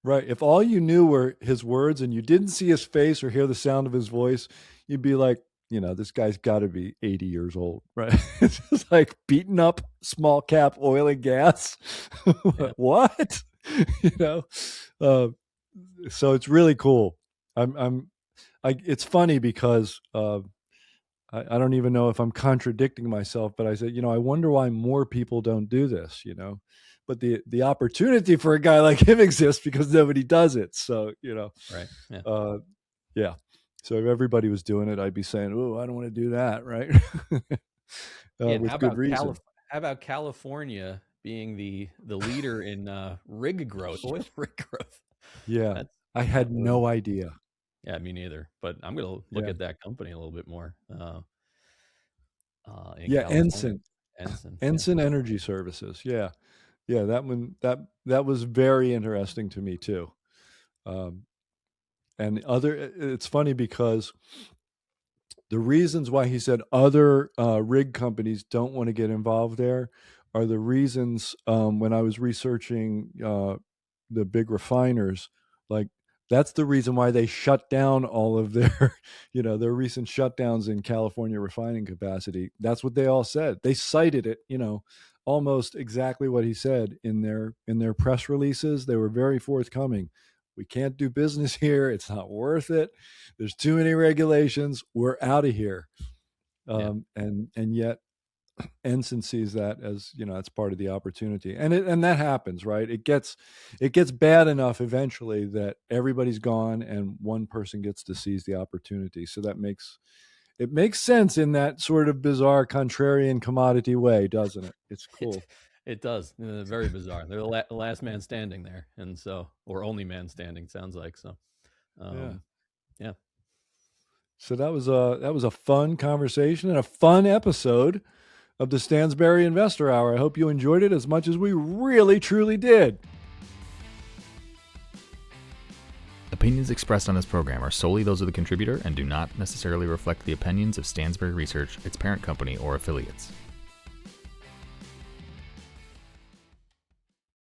Right. If all you knew were his words and you didn't see his face or hear the sound of his voice, you'd be like, this guy's got to be 80 years old, right? It's just like beating up small cap oil and gas. Yeah. What? you know, so it's really cool. It's funny because I don't even know if I'm contradicting myself, but I said, I wonder why more people don't do this, but the opportunity for a guy like him exists because nobody does it. So, Right. Yeah. Yeah. So if everybody was doing it, I'd be saying, "Oh, I don't want to do that," right? With good reason. How about California being the leader in rig growth, oil rig growth? Yeah, I had no idea. Yeah, me neither. But I'm gonna look at that company a little bit more. In California. Ensign Energy Services. Yeah, that one that was very interesting to me too. And it's funny because the reasons why he said other rig companies don't want to get involved there are the reasons when I was researching the big refiners, like that's the reason why they shut down all of their, their recent shutdowns in California refining capacity. That's what they all said. They cited it, almost exactly what he said in their press releases. They were very forthcoming. We can't do business here. It's not worth it. There's too many regulations. We're out of here. And yet Ensign sees that as, it's part of the opportunity. And that happens, right? It gets bad enough eventually that everybody's gone and one person gets to seize the opportunity. So it makes sense in that sort of bizarre contrarian commodity way, doesn't it? It's cool. It does. Very bizarre. They're the last man standing there, and so, or only man standing, sounds like. So, yeah. So that was a fun conversation and a fun episode of the Stansberry Investor Hour. I hope you enjoyed it as much as we really, truly did. Opinions expressed on this program are solely those of the contributor and do not necessarily reflect the opinions of Stansberry Research, its parent company, or affiliates.